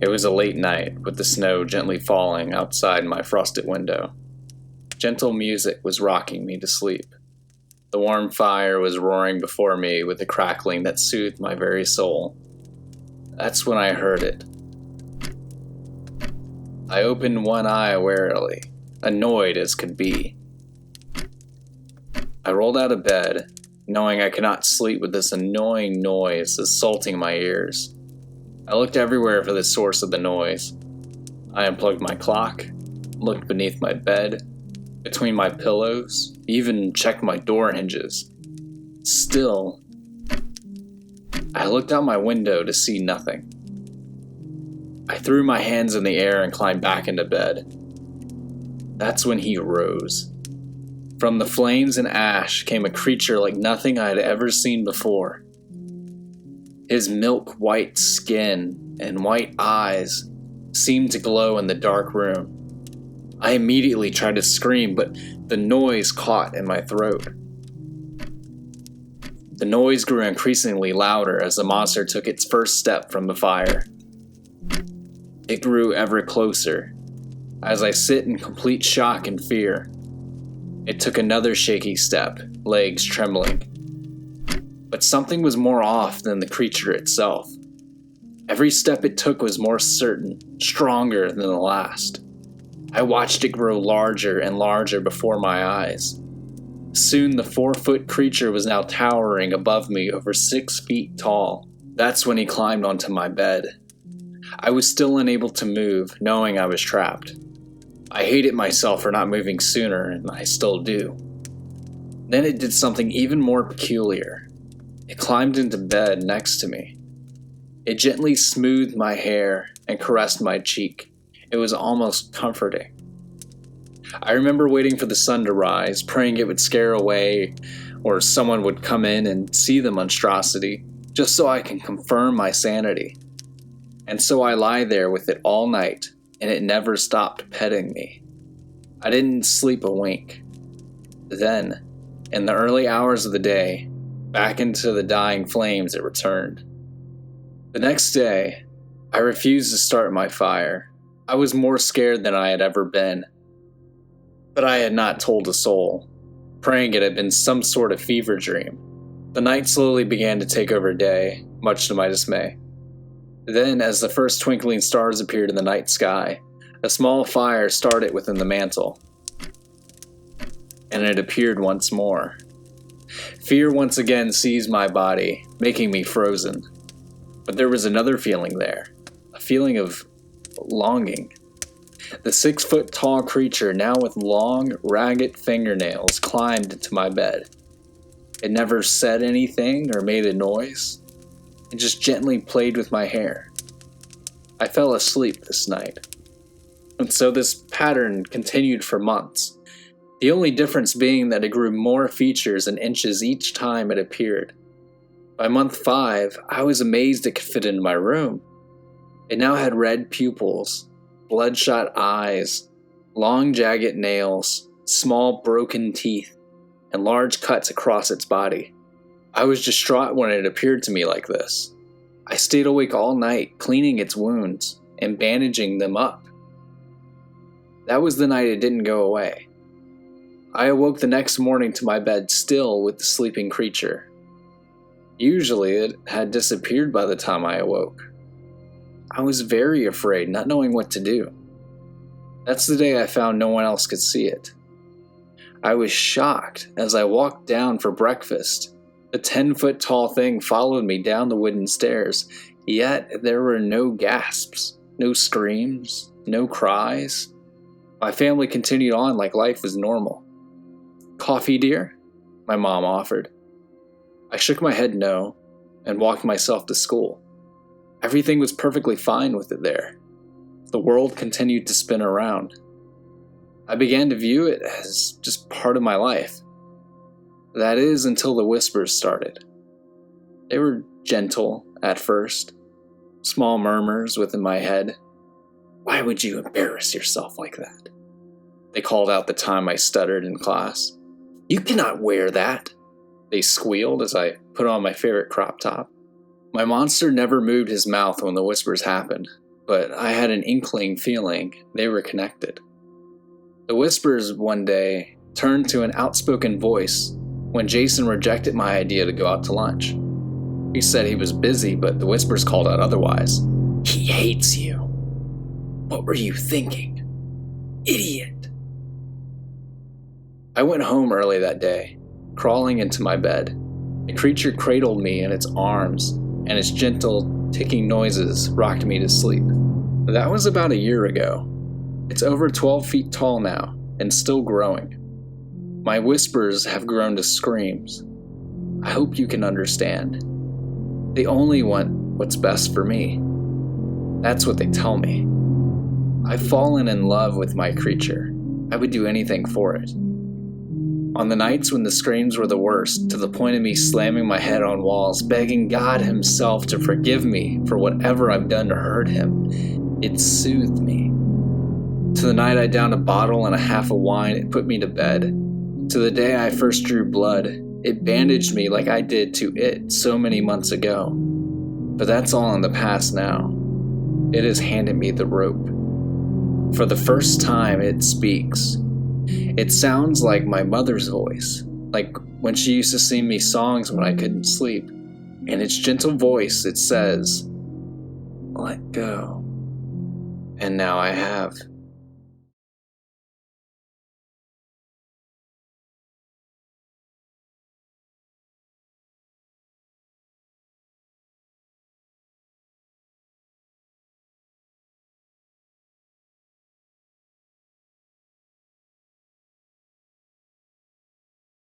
It was a late night, with the snow gently falling outside my frosted window. Gentle music was rocking me to sleep. The warm fire was roaring before me with a crackling that soothed my very soul. That's when I heard it. I opened one eye warily, annoyed as could be. I rolled out of bed, knowing I could not sleep with this annoying noise assaulting my ears. I looked everywhere for the source of the noise. I unplugged my clock, looked beneath my bed, between my pillows, even checked my door hinges. Still, I looked out my window to see nothing. I threw my hands in the air and climbed back into bed. That's when he rose. From the flames and ash came a creature like nothing I had ever seen before. His milk-white skin and white eyes seemed to glow in the dark room. I immediately tried to scream, but the noise caught in my throat. The noise grew increasingly louder as the monster took its first step from the fire. It grew ever closer, as I sit in complete shock and fear. It took another shaky step, legs trembling. But something was more off than the creature itself. Every step it took was more certain, stronger than the last. I watched it grow larger and larger before my eyes. Soon the 4-foot creature was now towering above me over 6 feet tall. That's when he climbed onto my bed. I was still unable to move, knowing I was trapped. I hated myself for not moving sooner, and I still do. Then it did something even more peculiar. It climbed into bed next to me. It gently smoothed my hair and caressed my cheek. It was almost comforting. I remember waiting for the sun to rise, praying it would scare away or someone would come in and see the monstrosity, just so I can confirm my sanity. And so I lie there with it all night, and it never stopped petting me. I didn't sleep a wink. Then, in the early hours of the day, back into the dying flames it returned. The next day, I refused to start my fire. I was more scared than I had ever been. But I had not told a soul, praying it had been some sort of fever dream. The night slowly began to take over day, much to my dismay. Then, as the first twinkling stars appeared in the night sky, a small fire started within the mantle. And it appeared once more. Fear once again seized my body, making me frozen. But there was another feeling there, a feeling of longing. The 6-foot tall creature, now with long, ragged fingernails, climbed into my bed. It never said anything or made a noise. It just gently played with my hair. I fell asleep this night. And so this pattern continued for months. The only difference being that it grew more features and inches each time it appeared. By month 5, I was amazed it could fit into my room. It now had red pupils, bloodshot eyes, long jagged nails, small broken teeth, and large cuts across its body. I was distraught when it appeared to me like this. I stayed awake all night, cleaning its wounds and bandaging them up. That was the night it didn't go away. I awoke the next morning to my bed still with the sleeping creature. Usually it had disappeared by the time I awoke. I was very afraid, not knowing what to do. That's the day I found no one else could see it. I was shocked as I walked down for breakfast. The 10-foot tall thing followed me down the wooden stairs, yet there were no gasps, no screams, no cries. My family continued on like life was normal. "Coffee, dear?" my mom offered. I shook my head no, and walked myself to school. Everything was perfectly fine with it there. The world continued to spin around. I began to view it as just part of my life. That is, until the whispers started. They were gentle at first, small murmurs within my head. "Why would you embarrass yourself like that?" they called out the time I stuttered in class. "You cannot wear that," they squealed as I put on my favorite crop top. My monster never moved his mouth when the whispers happened. but I had an inkling feeling they were connected. The whispers one day turned to an outspoken voice when Jason rejected my idea to go out to lunch. He said he was busy, but the whispers called out otherwise. "He hates you. What were you thinking? Idiot." I went home early that day, crawling into my bed. The creature cradled me in its arms, and its gentle, ticking noises rocked me to sleep. That was about a year ago. It's over 12 feet tall now, and still growing. My whispers have grown to screams. I hope you can understand. They only want what's best for me. That's what they tell me. I've fallen in love with my creature. I would do anything for it. On the nights when the screams were the worst, to the point of me slamming my head on walls, begging God himself to forgive me for whatever I've done to hurt him, it soothed me. To the night I downed a bottle and a half of wine, it put me to bed. To the day I first drew blood, it bandaged me like I did to it so many months ago. But that's all in the past now. It has handed me the rope. For the first time, it speaks. It sounds like my mother's voice, like when she used to sing me songs when I couldn't sleep. In its gentle voice, it says, "Let go." And now I have.